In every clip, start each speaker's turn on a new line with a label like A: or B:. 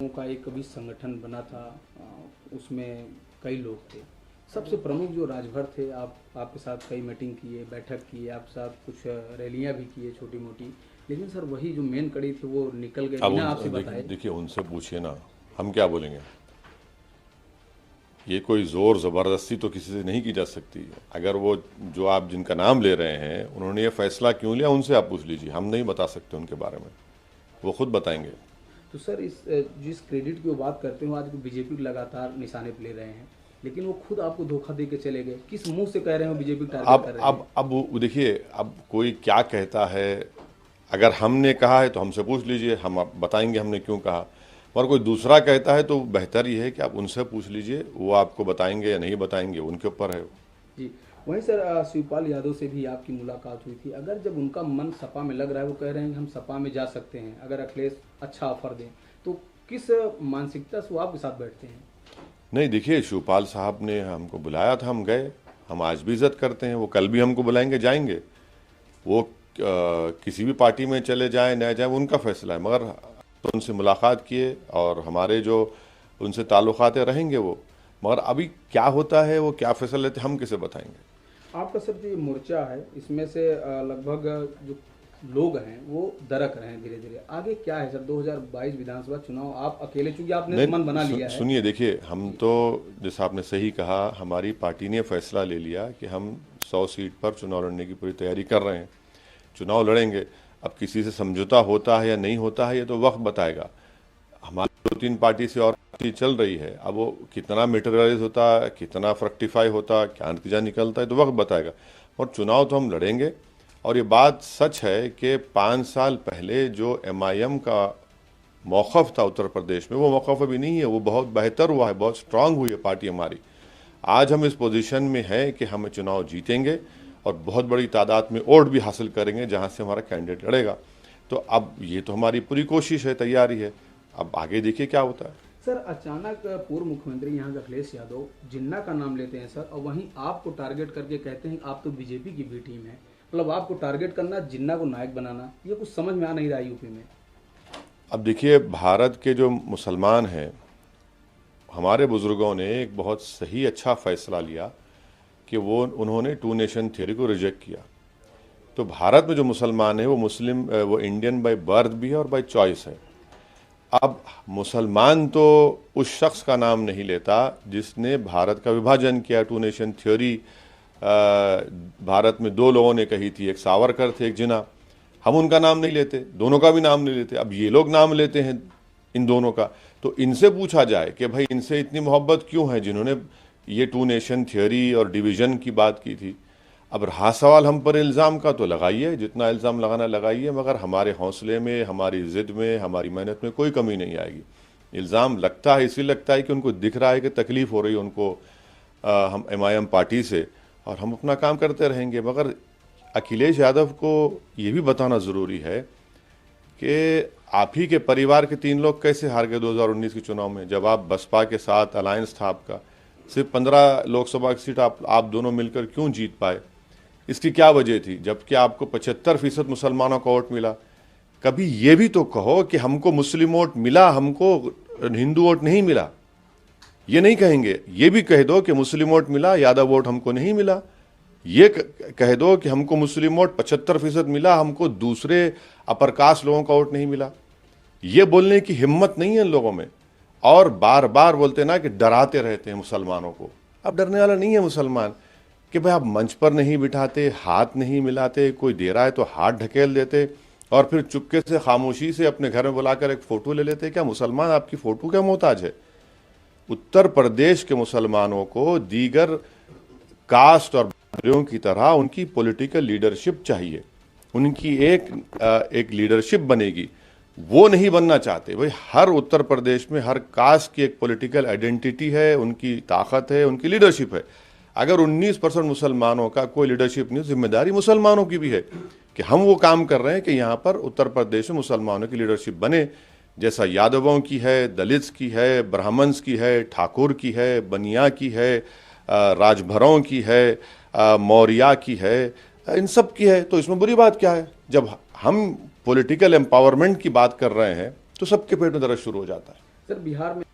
A: का एक कभी संगठन बना था, उसमें कई लोग थे। सबसे प्रमुख जो राजभर थे, आपके साथ कई मीटिंग किए, बैठक किए, आपके साथ कुछ रैलियां भी किए छोटी मोटी, लेकिन सर वही जो मेन कड़ी थी वो निकल गए
B: अब
A: बिना
B: उन
A: आपसे बताए।
B: देखिए उनसे पूछिए ना, हम क्या बोलेंगे। ये कोई ज़ोर ज़बरदस्ती तो किसी से नहीं की जा सकती। अगर वो जो आप जिनका नाम ले रहे हैं उन्होंने ये फैसला क्यों लिया, उनसे आप पूछ लीजिए। हम नहीं बता सकते उनके बारे में, वो खुद बताएंगे।
A: तो सर इस जिस क्रेडिट की वो बात करते हो, आज बीजेपी को लगातार निशाने पर ले रहे हैं, लेकिन वो खुद आपको धोखा दे के चले गए। किस मुंह से कह रहे हो बीजेपी को टारगेट कर
B: अब
A: रहे हैं?
B: अब अब वो देखिए, अब कोई क्या कहता है। अगर हमने कहा है तो हमसे पूछ लीजिए, हम आप बताएंगे हमने क्यों कहा। और कोई दूसरा कहता है तो बेहतर ये है कि आप उनसे पूछ लीजिए, वो आपको बताएंगे या नहीं बताएंगे, उनके ऊपर है।
A: जी। वहीं सर शिवपाल यादव से भी आपकी मुलाकात हुई थी। अगर जब उनका मन सपा में लग रहा है, वो कह रहे हैं कि हम सपा में जा सकते हैं अगर अखिलेश अच्छा ऑफर दें, तो किस मानसिकता से वो आपके साथ बैठते हैं?
B: नहीं देखिए, शिवपाल साहब ने हमको बुलाया था, हम गए। हम आज भी इज्जत करते हैं, वो कल भी हमको बुलाएंगे, जाएंगे। वो किसी भी पार्टी में चले जाएं न जाएं, वो उनका फैसला है। मगर तो उनसे मुलाकात किए और हमारे जो उनसे ताल्लुकात रहेंगे वो। मगर अभी क्या होता है, वो क्या फैसला लेते हैं, हम किसे बताएंगे।
A: आपका सर जो ये मोर्चा है, इसमें से लगभग जो लोग हैं वो दरक रहे हैं धीरे धीरे। आगे क्या है सर? 2022 विधानसभा चुनाव, आप अकेले, चूंकि आपने मन बना लिया है।
B: सुनिए, देखिए, हम तो जैसा आपने सही कहा, हमारी पार्टी ने फैसला ले लिया कि हम 100 सीट पर चुनाव लड़ने की पूरी तैयारी कर रहे हैं। चुनाव लड़ेंगे। अब किसी से समझौता होता है या नहीं होता है, ये तो वक्त बताएगा। हमारी 2-3 पार्टी से और चीज चल रही है। अब वो कितना मटेरियलाइज होता है, कितना फ्रक्टिफाई होता है, क्या नतीजा निकलता है, तो वक्त बताएगा। और चुनाव तो हम लड़ेंगे। और ये बात सच है कि 5 साल पहले जो MIM का मौक़िफ़ था उत्तर प्रदेश में, वो मौक़िफ़ अभी नहीं है। वो बहुत बेहतर हुआ है, बहुत स्ट्रांग हुई है पार्टी हमारी। आज हम इस पोजीशन में हैं कि हम चुनाव जीतेंगे और बहुत बड़ी तादाद में वोट भी हासिल करेंगे जहां से हमारा कैंडिडेट लड़ेगा। तो अब ये तो हमारी पूरी कोशिश है, तैयारी है। अब आगे देखिए क्या होता है।
A: सर अचानक पूर्व मुख्यमंत्री यहाँ के अखिलेश यादव जिन्ना का नाम लेते हैं सर, और वहीं आपको टारगेट करके कहते हैं कि आप तो बीजेपी की भी टीम है। मतलब आपको टारगेट करना, जिन्ना को नायक बनाना, ये कुछ समझ में आ नहीं रहा यूपी में।
B: अब देखिए, भारत के जो मुसलमान हैं, हमारे बुजुर्गों ने एक बहुत सही अच्छा फैसला लिया कि उन्होंने 2 नेशन थ्योरी को रिजेक्ट किया। तो भारत में जो मुसलमान है वो मुस्लिम, वो इंडियन बाय बर्थ भी है और बाय चॉइस है। अब मुसलमान तो उस शख्स का नाम नहीं लेता जिसने भारत का विभाजन किया। 2 नेशन थ्योरी भारत में 2 लोगों ने कही थी, एक सावरकर थे, एक जिन्ना। हम उनका नाम नहीं लेते, दोनों का भी नाम नहीं लेते। अब ये लोग नाम लेते हैं इन दोनों का। तो इनसे पूछा जाए कि भाई इनसे इतनी मोहब्बत क्यों है जिन्होंने ये 2 नेशन थ्योरी और डिवीज़न की बात की थी। अब रहा सवाल हम पर इल्ज़ाम का, तो लगाइए, जितना इल्ज़ाम लगाना लगाइए, मगर हमारे हौसले में, हमारी ज़िद में, हमारी मेहनत में कोई कमी नहीं आएगी। इल्ज़ाम लगता है इसलिए लगता है कि उनको दिख रहा है कि तकलीफ़ हो रही है उनको हम MIM पार्टी से, और हम अपना काम करते रहेंगे। मगर अखिलेश यादव को ये भी बताना ज़रूरी है कि आप ही के परिवार के 3 लोग कैसे हार गए 2019 के चुनाव में, जब आप बसपा के साथ अलायंस था आपका। सिर्फ 15 लोकसभा की सीट आप दोनों मिलकर क्यों जीत पाए? इसकी क्या वजह थी, जबकि आपको 75% मुसलमानों का वोट मिला? कभी ये भी तो कहो कि हमको मुस्लिम वोट मिला, हमको हिंदू वोट नहीं मिला। ये नहीं कहेंगे। ये भी कह दो कि मुस्लिम वोट मिला, यादव वोट हमको नहीं मिला। ये कह दो कि हमको मुस्लिम वोट 75% मिला, हमको दूसरे अपर कास्ट लोगों का वोट नहीं मिला। ये बोलने की हिम्मत नहीं है इन लोगों में। और बार बार बोलते ना कि डराते रहते हैं मुसलमानों को। अब डरने वाला नहीं है मुसलमान कि भाई आप मंच पर नहीं बिठाते, हाथ नहीं मिलाते, कोई दे रहा है तो हाथ ढकेल देते और फिर चुपके से खामोशी से अपने घर में बुलाकर एक फ़ोटो ले लेते। क्या मुसलमान आपकी फ़ोटो क्या मोहताज है? उत्तर प्रदेश के मुसलमानों को दीगर कास्ट और बरादरियों की तरह उनकी पॉलिटिकल लीडरशिप चाहिए। उनकी एक लीडरशिप बनेगी, वो नहीं बनना चाहते। भाई हर उत्तर प्रदेश में हर कास्ट की एक पॉलिटिकल आइडेंटिटी है, उनकी ताकत है, उनकी लीडरशिप है। अगर 19% मुसलमानों का कोई लीडरशिप नहीं, जिम्मेदारी मुसलमानों की भी है कि हम वो काम कर रहे हैं कि यहाँ पर उत्तर प्रदेश में मुसलमानों की लीडरशिप बने, जैसा यादवों की है, दलित्स की है, ब्राह्मण्स की है, ठाकुर की है, बनिया की है, राजभरों की है, मौर्या की है, इन सब की है। तो इसमें बुरी बात क्या है? जब हम पॉलिटिकल एम्पावरमेंट की बात कर रहे हैं तो सबके पेट में दर्द शुरू हो जाता है।
A: सर बिहार में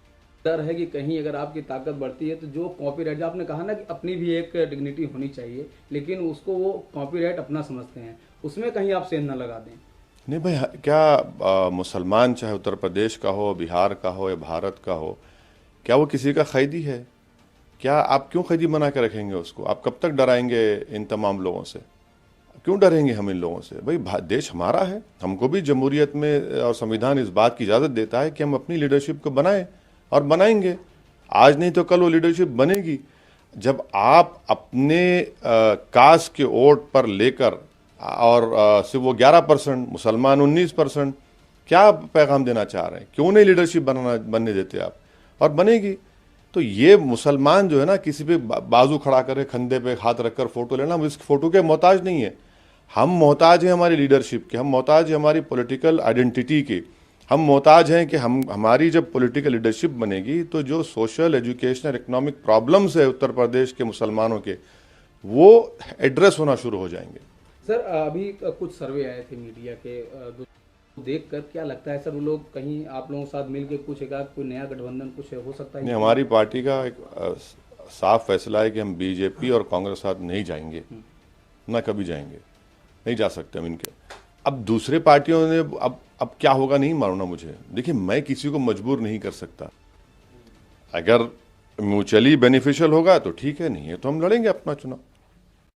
A: डर है कि कहीं अगर आपकी ताकत बढ़ती है तो जो कॉपीराइट, जो आपने कहा ना कि अपनी भी एक डिग्निटी होनी चाहिए, लेकिन उसको वो कॉपीराइट अपना समझते हैं, उसमें कहीं आप सेंध न लगा दें।
B: नहीं भाई, क्या मुसलमान चाहे उत्तर प्रदेश का हो, बिहार का हो या भारत का हो, क्या वो किसी का कैदी है? क्या आप क्यों कैदी बना के रखेंगे उसको? आप कब तक डराएंगे इन तमाम लोगों से? क्यों डरेंगे हम इन लोगों से? भाई देश हमारा है, हमको भी जमहूरियत में और संविधान इस बात की इजाज़त देता है कि हम अपनी लीडरशिप को बनाएं और बनाएंगे। आज नहीं तो कल वो लीडरशिप बनेगी। जब आप अपने कास्ट के वोट पर लेकर और सिर्फ वो 11%, मुसलमान 19%, क्या पैगाम देना चाह रहे हैं? क्यों नहीं लीडरशिप बनने देते आप? और बनेगी। तो ये मुसलमान जो है ना, किसी पे बाजू खड़ा करे, कंधे पे हाथ रखकर फोटो लेना, हम इस फोटो के मोहताज नहीं है। हम मोहताज हैं हमारी लीडरशिप के, हम मोहताज हैं हमारी पॉलिटिकल आइडेंटिटी के, हम मोहताज हैं कि हमारी जब पॉलिटिकल लीडरशिप बनेगी तो जो सोशल, एजुकेशनल, इकोनॉमिक प्रॉब्लम्स है उत्तर प्रदेश के मुसलमानों के, वो एड्रेस होना शुरू हो जाएंगे।
A: सर अभी कुछ सर्वे आए थे मीडिया के, देख कर क्या लगता है सर, वो लोग कहीं आप लोगों के साथ मिलकर कुछ एक कोई नया गठबंधन कुछ हो सकता है?
B: नहीं, हमारी पार्टी का एक साफ फैसला है कि हम बीजेपी और कांग्रेस साथ नहीं जाएंगे, ना कभी जाएंगे, नहीं जा सकते हम इनके। अब दूसरे पार्टियों ने अब क्या होगा नहीं मालूम ना मुझे। देखिए, मैं किसी को मजबूर नहीं कर सकता। अगर म्यूचुअली बेनिफिशियल होगा तो ठीक है, नहीं है तो हम लड़ेंगे अपना चुनाव।